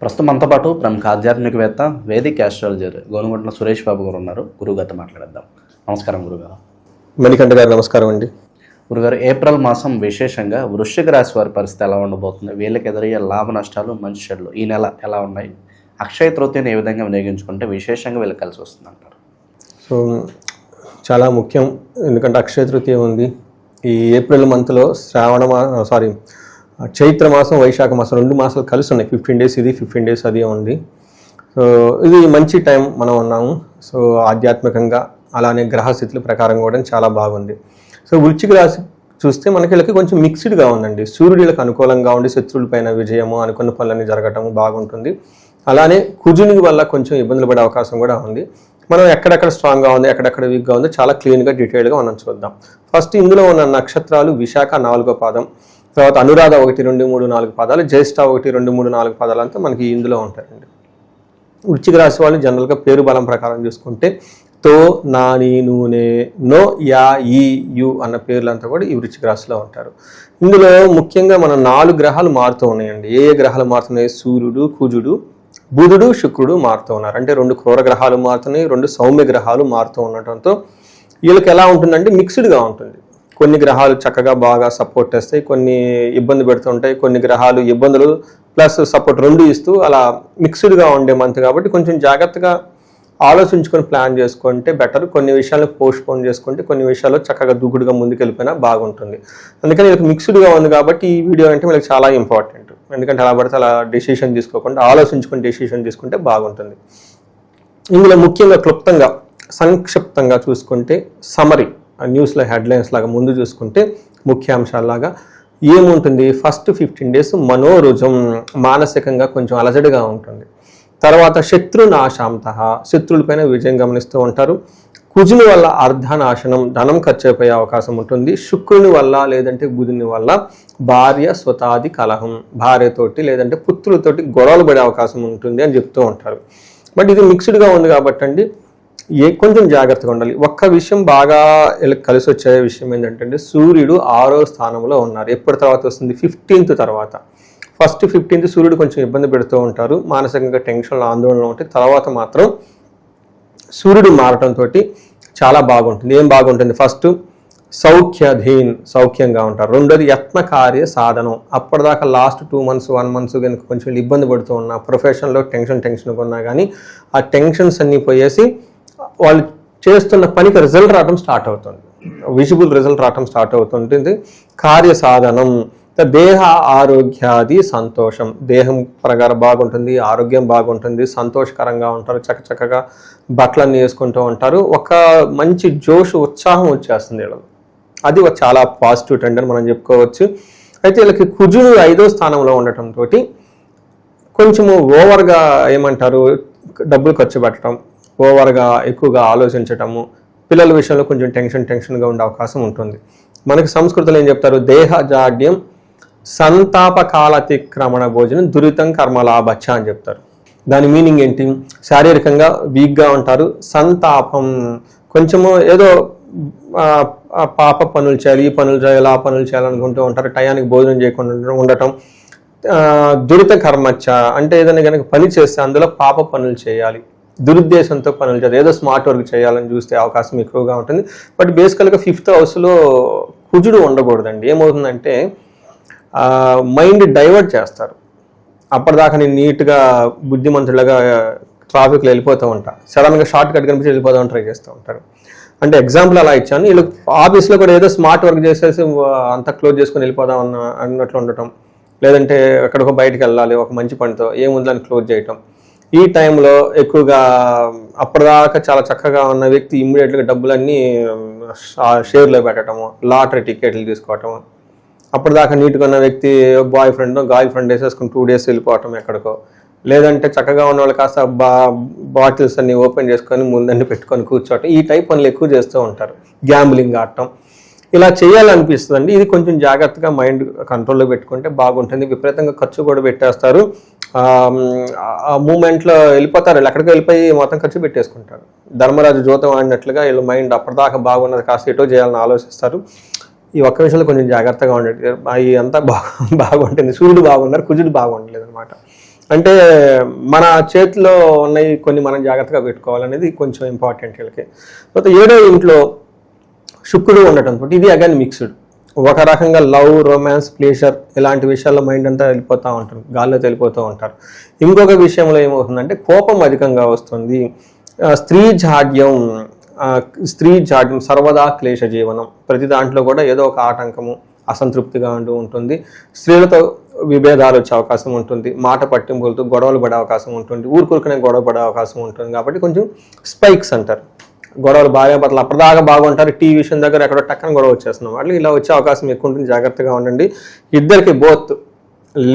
ప్రస్తుతం మనతో పాటు ప్రముఖ ఆధ్యాత్మికవేత్త వేదిక్ ఆస్ట్రాలజర్ గోనుగుంట్ల సురేష్ బాబు గారు ఉన్నారు. గురుగారితో మాట్లాడేద్దాం. నమస్కారం గురుగారు. మణికంఠ గారు నమస్కారం అండి. గురుగారు, ఏప్రిల్ మాసం విశేషంగా వృశ్చిక రాశి వారి పరిస్థితి ఎలా ఉండబోతుంది? వీళ్ళకి ఎదురయ్యే లాభ నష్టాలు, మంచి చెడులు ఈ నెల ఎలా ఉన్నాయి? అక్షయ తృతీయను ఏ విధంగా వినియోగించుకుంటే విశేషంగా వీళ్ళకి కలిసి వస్తుంది అంటారు? సో చాలా ముఖ్యం, ఎందుకంటే అక్షయ తృతీయ ఉంది. ఈ ఏప్రిల్ మంత్లో చైత్ర మాసం, వైశాఖ మాసం 2 మాసాలు కలిసి ఉన్నాయి. 15 days ఇది, 15 days అది ఉంది. సో ఇది మంచి టైం మనం ఉన్నాము. సో ఆధ్యాత్మికంగా అలానే గ్రహస్థితుల ప్రకారం కూడా చాలా బాగుంది. సో వృశ్చిక రాశి చూస్తే మనకి వీళ్ళకి కొంచెం మిక్స్డ్గా ఉందండి. సూర్యుడికి అనుకూలంగా ఉండి శత్రువులపైన విజయము, అనుకున్న పనులన్నీ జరగటము బాగుంటుంది. అలానే కుజుని వల్ల కొంచెం ఇబ్బందులు పడే అవకాశం కూడా ఉంది. మనం ఎక్కడెక్కడ స్ట్రాంగ్గా ఉంది, ఎక్కడెక్కడ వీక్గా ఉంది చాలా క్లీన్గా డీటెయిల్గా మనం చూద్దాం. ఫస్ట్ ఇందులో ఉన్న నక్షత్రాలు విశాఖ 4వ పాదం, తర్వాత అనురాధ 1, 2, 3, 4 పాదాలు, జ్యేష్ఠ 1, 2, 3, 4 పాదాలు అంతా మనకి ఇందులో ఉంటాయండి. వృశ్చిక రాశి వాళ్ళు జనరల్గా పేరు బలం ప్రకారం చూసుకుంటే తో, నా, నీ, నూనె, నో, యా, ఈ, యు అన్న పేర్లంతా కూడా ఈ వృశ్చిక రాశిలో ఉంటారు. ఇందులో ముఖ్యంగా మన 4 గ్రహాలు మారుతూ ఉన్నాయండి. ఏ గ్రహాలు మారుతున్నాయి? సూర్యుడు, కుజుడు, బుధుడు, శుక్రుడు మారుతూ ఉన్నారు. అంటే 2 క్రూర గ్రహాలు మారుతున్నాయి, 2 సౌమ్య గ్రహాలు మారుతూ ఉండటంతో వీళ్ళకి ఎలా ఉంటుందంటే మిక్స్డ్గా ఉంటుంది. కొన్ని గ్రహాలు చక్కగా బాగా సపోర్ట్ చేస్తాయి, కొన్ని ఇబ్బంది పెడుతుంటాయి, కొన్ని గ్రహాలు ఇబ్బందులు ప్లస్ సపోర్ట్ 2 ఇస్తూ అలా మిక్స్డ్గా ఉండే మంత్ కాబట్టి కొంచెం జాగ్రత్తగా ఆలోచించుకొని ప్లాన్ చేసుకుంటే బెటర్. కొన్ని విషయాలను పోస్ట్పోన్ చేసుకుంటే కొన్ని విషయాల్లో చక్కగా దూకుడుగా ముందుకెళ్ళిపోయినా బాగుంటుంది. అందుకని వీళ్ళకి మిక్స్డ్గా ఉంది కాబట్టి ఈ వీడియో అంటే వీళ్ళకి చాలా ఇంపార్టెంట్. ఎందుకంటే అలా పడితే అలా డెసిషన్ తీసుకోకుండా ఆలోచించుకొని డెసిషన్ తీసుకుంటే బాగుంటుంది. ఇందులో ముఖ్యంగా క్లుప్తంగా సంక్షిప్తంగా చూసుకుంటే సమరీ న్యూస్లో హెడ్లైన్స్ లాగా ముందు చూసుకుంటే ముఖ్యాంశాలలాగా ఏముంటుంది? ఫస్ట్ 15 days మనోరుజం, మానసికంగా కొంచెం అలజడిగా ఉంటుంది. తర్వాత శత్రునాశాంత, శత్రువులపైన విజయం గమనిస్తూ ఉంటారు. కుజుని వల్ల అర్ధనాశనం, ధనం ఖర్చు అయిపోయే అవకాశం ఉంటుంది. శుక్రుని వల్ల లేదంటే బుధుని వల్ల భార్య స్వతాది కలహం, భార్యతోటి లేదంటే పుత్రులతోటి గొడవలు పడే అవకాశం ఉంటుంది అని చెప్తూ ఉంటారు. బట్ ఇది మిక్స్డ్గా ఉంది కాబట్టి అండి కొంచెం జాగ్రత్తగా ఉండాలి. ఒక్క విషయం బాగా కలిసి వచ్చే విషయం ఏంటంటే సూర్యుడు 6వ స్థానంలో ఉన్నారు. ఎప్పటి తర్వాత వస్తుంది? 15th తర్వాత. ఫస్ట్ 15th సూర్యుడు కొంచెం ఇబ్బంది పెడుతూ ఉంటారు, మానసికంగా టెన్షన్లు, ఆందోళనలు ఉంటాయి. తర్వాత మాత్రం సూర్యుడు మారటంతో చాలా బాగుంటుంది. ఏం బాగుంటుంది? ఫస్ట్ సౌఖ్యధీన్, సౌఖ్యంగా ఉంటారు. రెండోది యత్న కార్య సాధనం. అప్పటిదాకా లాస్ట్ 2 months 1 month కనుక కొంచెం ఇబ్బంది పడుతూ ఉన్నా, ప్రొఫెషన్లో టెన్షన్గా ఉన్నా కానీ ఆ టెన్షన్స్ అన్నీ పోయేసి వాళ్ళు చేస్తున్న పనికి రిజల్ట్ రావడం స్టార్ట్ అవుతుంది, విజిబుల్ రిజల్ట్ రావడం స్టార్ట్ అవుతుంటుంది. కార్య సాధనం, దేహ ఆరోగ్యాది సంతోషం, దేహం ప్రకారం బాగుంటుంది, ఆరోగ్యం బాగుంటుంది, సంతోషకరంగా ఉంటారు, చక్కగా బట్టలన్నీ వేసుకుంటూ ఉంటారు. ఒక మంచి జోష్, ఉత్సాహం వచ్చేస్తుంది వీళ్ళకి. అది చాలా పాజిటివ్ ట్రెండ్ అని మనం చెప్పుకోవచ్చు. అయితే వీళ్ళకి కుజుడు 5వ స్థానంలో ఉండటంతో కొంచెము ఓవర్గా ఏమంటారు, డబ్బులు ఖర్చు పెట్టడం, ఓవర్గా ఎక్కువగా ఆలోచించటము, పిల్లల విషయంలో కొంచెం టెన్షన్గా ఉండే అవకాశం ఉంటుంది. మనకి సంస్కృతిలో ఏం చెప్తారు? దేహ జాడ్యం సంతాపకాలతిక్రమణ భోజనం దురితం కర్మలాభచ్చ అని చెప్తారు. దాని మీనింగ్ ఏంటి? శారీరకంగా వీక్గా ఉంటారు, సంతాపం, కొంచెము ఏదో పాప పనులు చేయాలి, ఈ పనులు చేయాలి, ఆ పనులు చేయాలనుకుంటూ ఉంటారు, టయానికి భోజనం చేయకుండా ఉండటం. దురిత కర్మచ్చ అంటే ఏదైనా కనుక పని చేస్తే అందులో పాప పనులు చేయాలి, దురుద్దేశంతో పనులు చేయాలి, ఏదో స్మార్ట్ వర్క్ చేయాలని చూస్తే అవకాశం ఎక్కువగా ఉంటుంది. బట్ బేసికల్గా 5th హౌస్లో కుజుడు ఉండకూడదండి. ఏమవుతుందంటే మైండ్ డైవర్ట్ చేస్తారు. అప్పటిదాకా నేను నీట్గా బుద్ధిమంతుడిగా ట్రాఫిక్లో వెళ్ళిపోతూ ఉంటా, సడన్గా షార్ట్ కట్ కనిపించి వెళ్ళిపోదామని ట్రై చేస్తూ ఉంటారు. అంటే ఎగ్జాంపుల్ అలా ఇచ్చాను. వీళ్ళు ఆఫీస్లో కూడా ఏదో స్మార్ట్ వర్క్ చేసేసి అంతా క్లోజ్ చేసుకొని వెళ్ళిపోదాం అన్నట్లు ఉండటం, లేదంటే ఎక్కడికో బయటకు వెళ్ళాలి ఒక మంచి పనితో, ఏముందని క్లోజ్ చేయటం. ఈ టైంలో ఎక్కువగా అప్పటిదాకా చాలా చక్కగా ఉన్న వ్యక్తి ఇమ్మీడియట్గా డబ్బులన్నీ షేర్లో పెట్టడము, లాటరీ టికెట్లు తీసుకోవటము, అప్పటిదాకా నీట్గా ఉన్న వ్యక్తి బాయ్ ఫ్రెండ్ వేసేసుకుని 2 days వెళ్ళిపోవటం ఎక్కడికో, లేదంటే చక్కగా ఉన్న వాళ్ళు కాస్త బాటిల్స్ అన్ని ఓపెన్ చేసుకొని ముందండి పెట్టుకొని కూర్చోవటం, ఈ టైప్ పనులు ఎక్కువ చేస్తూ ఉంటారు. గ్యాంబ్లింగ్ ఆడటం ఇలా చేయాలనిపిస్తుందండి. ఇది కొంచెం జాగ్రత్తగా మైండ్ కంట్రోల్లో పెట్టుకుంటే బాగుంటుంది. విపరీతంగా ఖర్చు కూడా పెట్టేస్తారు, ఆ మూమెంట్లో వెళ్ళిపోతారు, వీళ్ళు ఎక్కడికి వెళ్ళిపోయి మొత్తం ఖర్చు పెట్టేసుకుంటారు. ధర్మరాజు జోతం ఆడినట్లుగా వీళ్ళు మైండ్ అప్పటిదాకా బాగున్నది కాస్త ఎటో చేయాలని ఆలోచిస్తారు. ఈ ఒక్క విషయంలో కొంచెం జాగ్రత్తగా ఉండేది. అవి అంతా బాగుంటుంది. సూర్యుడు బాగున్నారు, కుజుడు బాగుండలేదు అనమాట. అంటే మన చేతిలో ఉన్నవి కొన్ని మనం జాగ్రత్తగా పెట్టుకోవాలనేది కొంచెం ఇంపార్టెంట్ వీళ్ళకి. తర్వాత 7వ ఇంట్లో శుక్రుడు ఉండటం తోటి ఇది అగైన్ మిక్స్డ్. ఒక రకంగా లవ్, రొమాన్స్, ప్లేజర్ ఇలాంటి విషయాల్లో మైండ్ అంతా వెళ్ళిపోతూ ఉంటారు, గాల్లో వెళ్ళిపోతూ ఉంటారు. ఇంకొక విషయంలో ఏమవుతుందంటే కోపం అధికంగా వస్తుంది. స్త్రీ జాడ్యం, సర్వదా క్లేశ జీవనం, ప్రతి దాంట్లో కూడా ఏదో ఒక ఆటంకము, అసంతృప్తిగా అంటూ ఉంటుంది. స్త్రీలతో విభేదాలు వచ్చే అవకాశం ఉంటుంది, మాట పట్టింపులతో గొడవలు పడే అవకాశం ఉంటుంది, ఊరుకూరుకునే గొడవ పడే అవకాశం ఉంటుంది. కాబట్టి కొంచెం స్పైక్స్ అంటారు, గొడవలు భార్య భర్తలు అప్పటిదాకా బాగుంటారు, టీ విషయం దగ్గర ఎక్కడో టక్కన గొడవ వచ్చేస్తున్నాం వాళ్ళు, ఇలా వచ్చే అవకాశం ఎక్కువ ఉంటుంది. జాగ్రత్తగా ఉండండి. ఇద్దరికి బోత్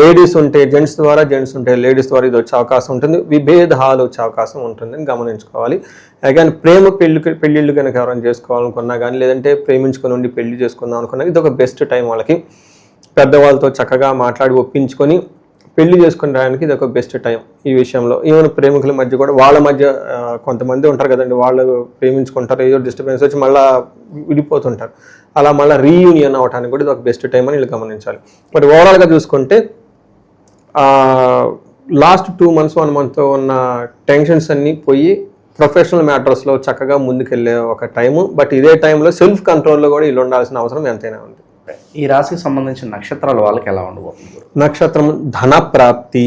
లేడీస్ ఉంటే జెంట్స్ ద్వారా, జెంట్స్ ఉంటే లేడీస్ ద్వారా ఇది వచ్చే అవకాశం ఉంటుంది. విభేదాలు వచ్చే అవకాశం ఉంటుందని గమనించుకోవాలి. అగైన్ ప్రేమ పెళ్ళిళ్ళు కనుక ఎవరైనా చేసుకోవాలనుకున్నా కానీ, లేదంటే ప్రేమించుకొని ఉండి పెళ్లి చేసుకుందాం అనుకున్నా ఇది ఒక బెస్ట్ టైం వాళ్ళకి. పెద్దవాళ్ళతో చక్కగా మాట్లాడి ఒప్పించుకొని పెళ్లి చేసుకునేడానికి ఇది ఒక బెస్ట్ టైం ఈ విషయంలో. ఈవెన్ ప్రేమికుల మధ్య కూడా వాళ్ళ మధ్య కొంతమంది ఉంటారు కదండి, వాళ్ళు ప్రేమించుకుంటారు, ఏదో డిస్టర్బెన్స్ వచ్చి మళ్ళీ విడిపోతుంటారు, అలా మళ్ళీ రీయూనియన్ అవడానికి కూడా ఇది ఒక బెస్ట్ టైం అని వీళ్ళు గమనించాలి. బట్ ఓవరాల్గా చూసుకుంటే లాస్ట్ 2 months 1 month ఉన్న టెన్షన్స్ అన్నీ పోయి ప్రొఫెషనల్ మ్యాటర్స్లో చక్కగా ముందుకెళ్ళే ఒక టైము. బట్ ఇదే టైంలో సెల్ఫ్ కంట్రోల్లో కూడా వీళ్ళు ఉండాల్సిన అవసరం ఎంతైనా ఉంది. ఈ రాశికి సంబంధించిన నక్షత్రాల వాళ్ళకి ఎలా ఉండబోతుంది? నక్షత్రం ధన ప్రాప్తి,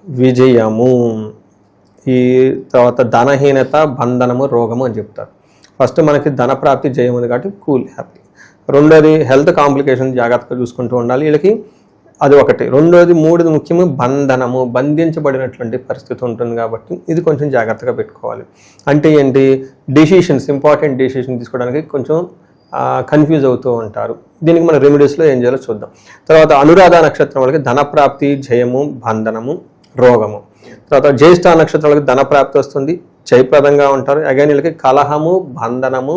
విజయము, ఈ తర్వాత ధనహీనత, బంధనము, రోగము అని చెప్తారు. ఫస్ట్ మనకి ధన ప్రాప్తి, జయం ఉంది కాబట్టి కూల్, హ్యాపీ. రెండోది హెల్త్ కాంప్లికేషన్ జాగ్రత్తగా చూసుకుంటూ ఉండాలి వీళ్ళకి, అది ఒకటి. రెండోది, మూడోది ముఖ్యము బంధనము, బంధించబడినటువంటి పరిస్థితి ఉంటుంది కాబట్టి ఇది కొంచెం జాగ్రత్తగా పెట్టుకోవాలి. అంటే ఏంటి, డెసిషన్స్, ఇంపార్టెంట్ డెసిషన్ తీసుకోవడానికి కొంచెం కన్ఫ్యూజ్ అవుతూ ఉంటారు. దీనికి మన రెమెడీస్లో ఏం చేయాలో చూద్దాం. తర్వాత అనురాధ నక్షత్రం వాళ్ళకి ధనప్రాప్తి, జయము, బంధనము, రోగము. తర్వాత జ్యేష్ఠ నక్షత్రం వాళ్ళకి ధనప్రాప్తి వస్తుంది, జయప్రదంగా ఉంటారు. అగైన్ వీళ్ళకి కలహము, బంధనము,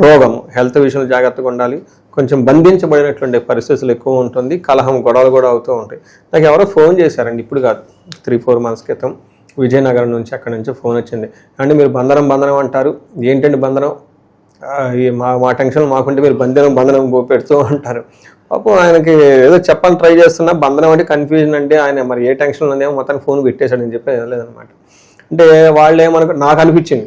రోగము, హెల్త్ విషయంలో జాగ్రత్తగా ఉండాలి. కొంచెం బంధించబడినటువంటి పరిస్థితులు ఎక్కువ ఉంటుంది, కలహం, గొడవలు కూడా అవుతూ ఉంటాయి. నాకు ఎవరో ఫోన్ చేశారండి, ఇప్పుడు కాదు 3-4 months క్రితం, విజయనగరం నుంచి, అక్కడ నుంచి ఫోన్ వచ్చింది. అంటే మీరు బంధనం అంటారు, ఏంటంటే బంధనం, మా టెన్షన్ మాకుంటే మీరు బంధనం పెడుతూ ఉంటారు. పాపం ఆయనకి ఏదో చెప్పాలని ట్రై చేస్తున్నా, బంధనం అంటే కన్ఫ్యూజన్, అంటే ఆయన మరి ఏ టెన్షన్ ఉందేమో మొత్తానికి ఫోన్ పెట్టేశాడని చెప్పి లేదనమాట. అంటే వాళ్ళు నాకు అనిపించింది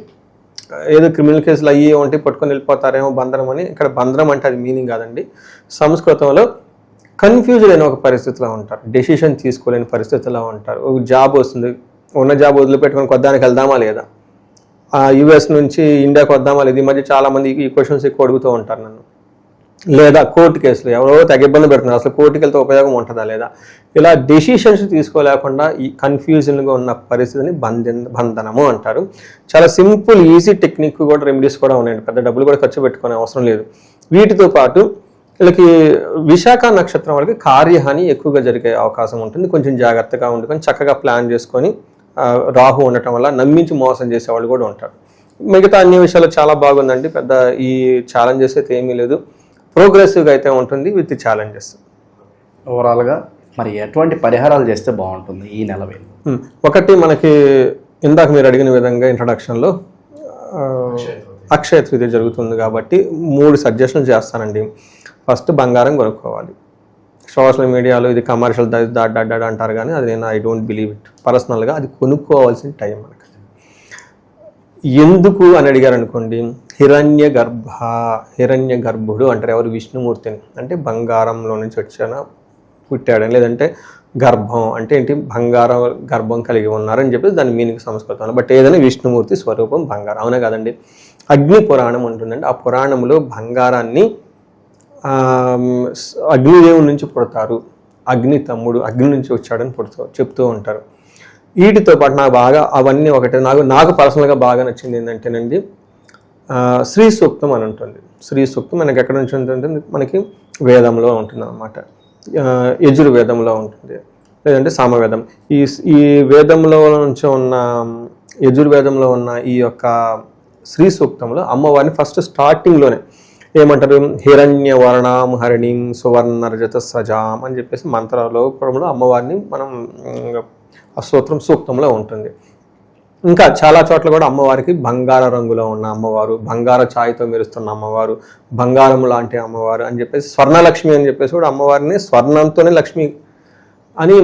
ఏదో క్రిమినల్ కేసులు అయ్యి ఉంటే పట్టుకొని వెళ్ళిపోతారేమో బంధనం అని. ఇక్కడ బంధనం అంటే అది మీనింగ్ కాదండి. సంస్కృతంలో కన్ఫ్యూజ్డ్ అయిన ఒక పరిస్థితిలో ఉంటారు, డెసిషన్ తీసుకోలేని పరిస్థితిలో ఉంటారు. ఒక జాబ్ వస్తుంది, ఉన్న జాబ్ వదిలిపెట్టుకొని కొద్దానికి వెళ్దామా లేదా, యుఎస్ నుంచి ఇండియాకి వద్దామా లేదు. ఈ మధ్య చాలామంది ఈ క్వశ్చన్స్ ఎక్కువ అడుగుతూ ఉంటారు నన్ను. లేదా కోర్టు కేసులు, ఎవరో తెగ ఇబ్బంది పెడుతున్నారు, అసలు కోర్టుకి వెళ్తే ఉపయోగం ఉంటుందా లేదా, ఇలా డెసిషన్స్ తీసుకోలేకుండా ఈ కన్ఫ్యూజన్గా ఉన్న పరిస్థితిని బంధనము అంటారు. చాలా సింపుల్, ఈజీ టెక్నిక్ కూడా, రెమెడీస్ కూడా ఉన్నాయండి, పెద్ద డబ్బులు కూడా ఖర్చు పెట్టుకునే అవసరం లేదు. వీటితో పాటు వీళ్ళకి విశాఖ నక్షత్రం వాళ్ళకి కార్యహాని ఎక్కువగా జరిగే అవకాశం ఉంటుంది. కొంచెం జాగ్రత్తగా ఉండుకొని చక్కగా ప్లాన్ చేసుకొని, రాహు ఉండటం వల్ల నమ్మించి మోసం చేసేవాళ్ళు కూడా ఉంటారు. మిగతా అన్ని విషయాలు చాలా బాగుందండి, పెద్ద ఈ ఛాలెంజెస్ అయితే ఏమీ లేదు, ప్రోగ్రెసివ్గా అయితే ఉంటుంది విత్ ఛాలెంజెస్. ఓవరాల్గా మరి ఎటువంటి పరిహారాలు చేస్తే బాగుంటుంది ఈ నెల? ఒకటి, మనకి ఇందాక మీరు అడిగిన విధంగా ఇంట్రడక్షన్లో అక్షయ తృతీయ జరుగుతుంది కాబట్టి 3 సజెషన్స్ చేస్తానండి. ఫస్ట్, బంగారం కొనుక్కోవాలి. సోషల్ మీడియాలో ఇది కమర్షియల్ దాడ్ అంటారు కానీ అది ఐ డోంట్ బిలీవ్ ఇట్. పర్సనల్గా అది కొనుక్కోవాల్సిన టైం మనకి. ఎందుకు అని అడిగారు అనుకోండి, హిరణ్య గర్భుడు అంటారు ఎవరు, విష్ణుమూర్తిని. అంటే బంగారంలో నుంచి పుట్టాడు, లేదంటే గర్భం అంటే ఏంటి, బంగారం గర్భం కలిగి ఉన్నారని చెప్పి దాని మీనింగ్ సంస్కృతంలో. బట్ ఏదైనా విష్ణుమూర్తి స్వరూపం బంగారం, అవునా కాదండి. అగ్ని పురాణం ఉంటుందండి, ఆ పురాణంలో బంగారాన్ని అగ్నిదేవుడి నుంచి పుడతారు, అగ్ని తమ్ముడు, అగ్ని నుంచి వచ్చాడని చెప్తూ ఉంటారు. వీటితో పాటు నాకు బాగా అవన్నీ ఒకటే, నాకు పర్సనల్గా బాగా నచ్చింది ఏంటంటేనండి, శ్రీ సూక్తం అని ఉంటుంది. శ్రీ సూక్తం మనకి ఎక్కడ నుంచి ఉంటుంది, మనకి వేదంలో ఉంటుంది అన్నమాట, యజుర్వేదంలో ఉంటుంది, లేదంటే సామవేదం. ఈ వేదంలో నుంచి ఉన్న, యజుర్వేదంలో ఉన్న ఈ యొక్క శ్రీ సూక్తంలో అమ్మవారిని ఫస్ట్ స్టార్టింగ్లోనే ఏమంటారు, హిరణ్య వర్ణాం హరిణీం సువర్ణ రజత సజాం అని చెప్పేసి మంత్రాల్లో అమ్మవారిని మనం ఆ సూక్తంలో ఉంటుంది. ఇంకా చాలా చోట్ల కూడా అమ్మవారికి బంగార రంగులో ఉన్న అమ్మవారు, బంగార ఛాయతో మెరుస్తున్న అమ్మవారు, బంగారం లాంటి అమ్మవారు అని చెప్పేసి, స్వర్ణలక్ష్మి అని చెప్పేసి కూడా అమ్మవారిని స్వర్ణంతోనే లక్ష్మి అని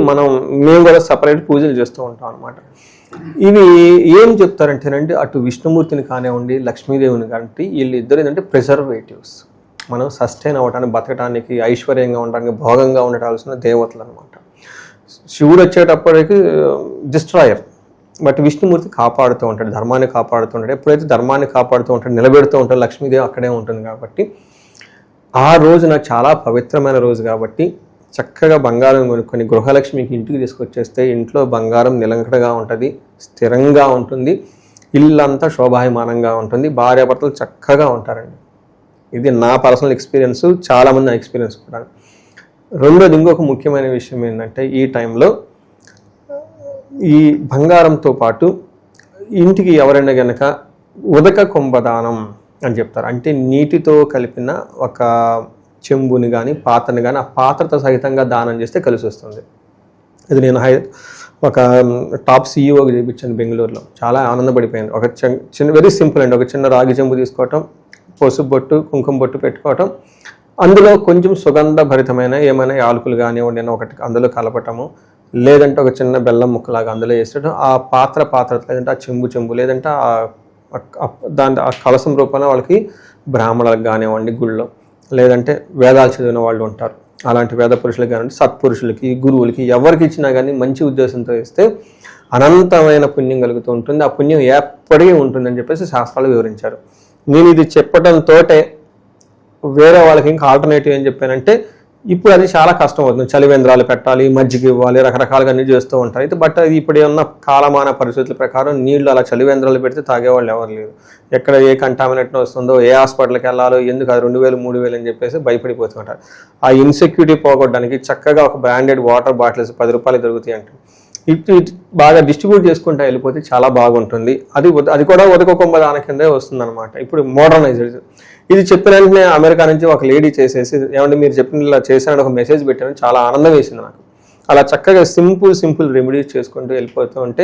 మేము కూడా సపరేట్ పూజలు చేస్తూ ఉంటాం అనమాట. ఇవి ఏం చెప్తారంటేనండి, అటు విష్ణుమూర్తిని కానివ్వండి, లక్ష్మీదేవిని కానీ వీళ్ళిద్దరు ఏంటంటే ప్రిజర్వేటివ్స్. మనం సస్టైన్ అవ్వడానికి, బతకడానికి, ఐశ్వర్యంగా ఉండడానికి, భోగంగా ఉండటాల్సిన దేవతలు అనమాట. శివుడు వచ్చేటప్పటికి డిస్ట్రాయర్, బట్ విష్ణుమూర్తి కాపాడుతూ ఉంటాడు, ధర్మాన్ని కాపాడుతూ ఉంటాడు. ఎప్పుడైతే ధర్మాన్ని కాపాడుతూ ఉంటాడు, నిలబెడుతూ ఉంటాడు, లక్ష్మీదేవి అక్కడే ఉంటుంది. కాబట్టి ఆ రోజున చాలా పవిత్రమైన రోజు కాబట్టి చక్కగా బంగారం కొనుక్కొని గృహలక్ష్మికి ఇంటికి తీసుకొచ్చేస్తే ఇంట్లో బంగారం నిలంకడగా ఉంటుంది, స్థిరంగా ఉంటుంది, ఇల్లంతా శోభాయమానంగా ఉంటుంది, భార్యాభర్తలు చక్కగా ఉంటారండి. ఇది నా పర్సనల్ ఎక్స్పీరియన్స్, చాలామంది నా ఎక్స్పీరియన్స్ కూడా. రెండోది ఇంకొక ముఖ్యమైన విషయం ఏంటంటే, ఈ టైంలో ఈ బంగారంతో పాటు ఇంటికి ఎవరైనా కనుక ఉదక కుంభదానం అని చెప్తారు. అంటే నీటితో కలిపిన ఒక చెంబుని కానీ పాత్రని కానీ ఆ పాత్రతో సహితంగా దానం చేస్తే కలిసి వస్తుంది. ఇది నేను ఒక టాప్ సీఈఓకి చేయించాను బెంగళూరులో. చాలా ఆనందపడిపోయాను. ఒక చిన్న వెరీ సింపుల్ అండి, ఒక చిన్న రాగి చెంబు తీసుకోవటం, పసుపు బొట్టు, కుంకుమ బొట్టు పెట్టుకోవటం, అందులో కొంచెం సుగంధ భరితమైన ఏమైనా యాలకులు కానివ్వండి అని ఒకటి అందులో కలపటము, లేదంటే ఒక చిన్న బెల్లం ముక్కలాగా అందులో వేసేయడం, ఆ పాత్ర లేదంటే ఆ చెంబు లేదంటే ఆ కలసం రూపంలో వాళ్ళకి బ్రాహ్మణులకు కానివ్వండి గుళ్ళో, లేదంటే వేదాలు చదివిన వాళ్ళు ఉంటారు, అలాంటి వేద పురుషులకు కానివ్వండి, సత్పురుషులకి, గురువులకి ఎవరికి ఇచ్చినా కానీ మంచి ఉద్దేశంతో ఇస్తే అనంతమైన పుణ్యం కలుగుతూ ఉంటుంది. ఆ పుణ్యం ఎప్పటికీ ఉంటుందని చెప్పేసి శాస్త్రాలు వివరించారు. నేను ఇది చెప్పడంతో వేరే వాళ్ళకి ఇంకా ఆల్టర్నేటివ్ ఏం చెప్పానంటే, ఇప్పుడు అది చాలా కష్టం అవుతుంది. చలివేంద్రాలు పెట్టాలి, మజ్జిగ ఇవ్వాలి, రకరకాలుగా అన్ని చేస్తూ ఉంటారు. అయితే బట్ అది ఇప్పుడు ఏమన్నా కాలమాన పరిస్థితుల ప్రకారం నీళ్లు అలా చలివేంద్రాలు పెడితే తాగేవాళ్ళు ఎవరు లేరు. ఎక్కడ ఏ కంటామినేట్ వస్తుందో, ఏ హాస్పిటల్కి వెళ్ళాలో, ఎందుకు అది 2000 3000 అని చెప్పేసి భయపడిపోతుంటారు. ఆ ఇన్సెక్యూరిటీ పోగొట్టడానికి చక్కగా ఒక బ్రాండెడ్ వాటర్ బాటిల్స్ 10 రూపాయలు దొరుకుతాయి అంటే ఇటు బాగా డిస్ట్రిబ్యూట్ చేసుకుంటూ వెళ్ళిపోతే చాలా బాగుంటుంది. అది కూడా ఉదక కుంభదానం కిందే వస్తుంది అనమాట. ఇప్పుడు మోడర్నైజ్డ్. ఇది చెప్పిన వెంటనే అమెరికా నుంచి ఒక లేడీ చేసేసి, ఏమంటే మీరు చెప్పిన ఇలా చేశారని ఒక మెసేజ్ పెట్టాను, చాలా ఆనందం వేసింది నాకు. అలా చక్కగా సింపుల్ రెమెడీస్ చేసుకుంటూ వెళ్ళిపోతూ ఉంటే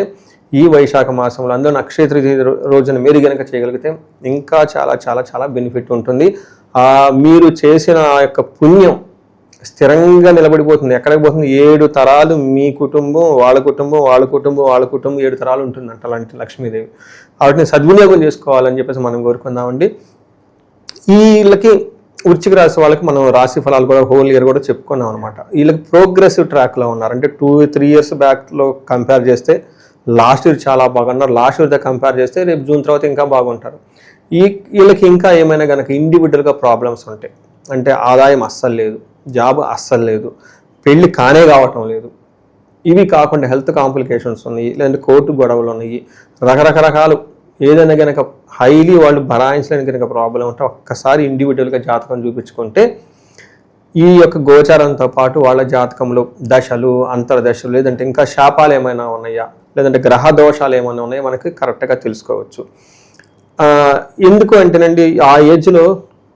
ఈ వైశాఖ మాసంలో అందరూ అక్షయ తృతీయ రోజున మీరు కనుక చేయగలిగితే ఇంకా చాలా చాలా చాలా బెనిఫిట్ ఉంటుంది. మీరు చేసిన ఆ యొక్క పుణ్యం స్థిరంగా నిలబడిపోతుంది. ఎక్కడికి పోతుంది? 7 తరాలు మీ కుటుంబం, వాళ్ళ కుటుంబం, వాళ్ళ కుటుంబం, వాళ్ళ కుటుంబం 7 తరాలు ఉంటుందంట అలాంటి లక్ష్మీదేవి. వాటిని సద్వినియోగం చేసుకోవాలని చెప్పేసి మనం కోరుకుందామండి. వీళ్ళకి వృశ్చిక రాశి వాళ్ళకి మనం రాశి ఫలాలు కూడా హోల్ ఇయర్ కూడా చెప్పుకున్నాం అనమాట. వీళ్ళకి ప్రోగ్రెసివ్ ట్రాక్లో ఉన్నారు. అంటే 2-3 ఇయర్స్ బ్యాక్లో కంపేర్ చేస్తే లాస్ట్ ఇయర్ చాలా బాగున్నారు. లాస్ట్ ఇయర్తో కంపేర్ చేస్తే రేపు జూన్ తర్వాత ఇంకా బాగుంటారు. వీళ్ళకి ఇంకా ఏమైనా కనుక ఇండివిజువల్గా ప్రాబ్లమ్స్ ఉంటాయి, అంటే ఆదాయం అస్సలు లేదు, జాబ్ అస్సలు లేదు, పెళ్ళి కానే కావటం లేదు, ఇవి కాకుండా హెల్త్ కాంప్లికేషన్స్ ఉన్నాయి, లేదంటే కోర్టు గొడవలు ఉన్నాయి, రకరకాలు ఏదైనా కనుక హైలీ వాళ్ళు భరాయించలేని కనుక ప్రాబ్లం ఉంటే ఒక్కసారి ఇండివిజువల్గా జాతకం చూపించుకుంటే ఈ యొక్క గోచారంతో పాటు వాళ్ళ జాతకంలో దశలు, అంతర్దశలు, లేదంటే ఇంకా శాపాలు ఏమైనా ఉన్నాయా, లేదంటే గ్రహ దోషాలు ఏమైనా ఉన్నాయా మనకి కరెక్ట్గా తెలుసుకోవచ్చు. ఎందుకు అంటేనండి ఆ ఏజ్లో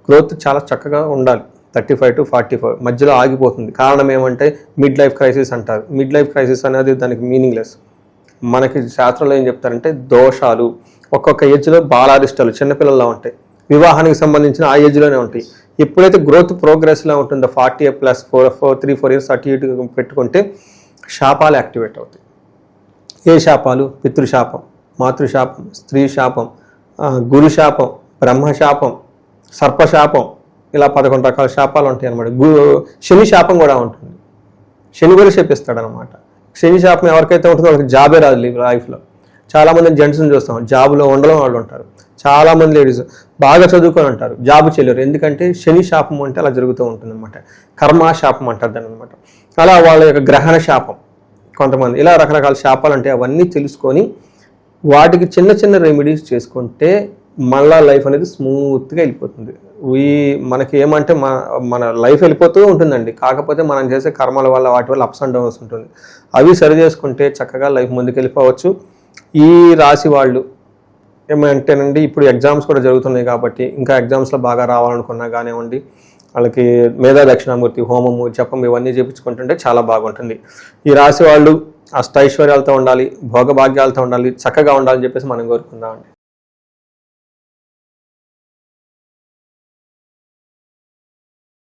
గ్రోత్ చాలా చక్కగా ఉండాలి. 35 to 44 మధ్యలో ఆగిపోతుంది. కారణం ఏమంటే మిడ్ లైఫ్ క్రైసిస్ అంటారు. మిడ్ లైఫ్ క్రైసిస్ అనేది దానికి మీనింగ్లెస్. మనకి శాస్త్రంలో ఏం చెప్తారంటే దోషాలు ఒక్కొక్క ఏజ్లో బాలారిష్టాలు చిన్నపిల్లల్లో ఉంటాయి, వివాహానికి సంబంధించిన ఆ ఏజ్లోనే ఉంటాయి. ఎప్పుడైతే గ్రోత్ ప్రోగ్రెస్లో ఉంటుందో 40+ 3-4 ఇయర్స్ అటు ఇటు పెట్టుకుంటే శాపాలు యాక్టివేట్ అవుతాయి. ఏ శాపాలు? పితృశాపం, మాతృశాపం, స్త్రీ శాపం, గురు శాపం, బ్రహ్మశాపం, సర్పశాపం, ఇలా 11 రకాల శాపాలు ఉంటాయి అనమాట. శని శాపం కూడా ఉంటుంది. శని కూడా శపిస్తాడు అనమాట. శని శాపం ఎవరికైతే ఉంటుందో వాళ్ళకి జాబే రాదు లైఫ్లో. చాలామంది జెంట్స్ని చూస్తాం, జాబులో ఉండడం వాళ్ళు ఉంటారు. చాలామంది లేడీస్ బాగా చదువుకొని ఉంటారు, జాబు చేయలేరు. ఎందుకంటే శని శాపం అంటే అలా జరుగుతూ ఉంటుంది అనమాట. కర్మాశాపం అంటారు దాని అనమాట. అలా వాళ్ళ యొక్క గ్రహణ శాపం కొంతమంది, ఇలా రకరకాల శాపాలు ఉంటాయి. అవన్నీ తెలుసుకొని వాటికి చిన్న చిన్న రెమెడీస్ చేసుకుంటే మళ్ళా లైఫ్ అనేది స్మూత్గా వెళ్ళిపోతుంది. మనకి ఏమంటే మన లైఫ్ వెళ్ళిపోతూ ఉంటుందండి. కాకపోతే మనం చేసే కర్మల వల్ల వాటి వల్ల అప్స్ అండ్ డౌన్స్ ఉంటుంది. అవి సరి చేసుకుంటే చక్కగా లైఫ్ ముందుకు వెళ్ళిపోవచ్చు. ఈ రాశి వాళ్ళు ఏమంటేనండి ఇప్పుడు ఎగ్జామ్స్ కూడా జరుగుతున్నాయి కాబట్టి ఇంకా ఎగ్జామ్స్లో బాగా రావాలనుకున్నా కానివ్వండి, వాళ్ళకి మేధా దక్షిణామూర్తి హోమము, జపం ఇవన్నీ చేయించుకుంటుంటే చాలా బాగుంటుంది. ఈ రాశి వాళ్ళు అష్టైశ్వర్యాలతో ఉండాలి, భోగభాగ్యాలతో ఉండాలి, చక్కగా ఉండాలని చెప్పేసి మనం కోరుకుందామండి.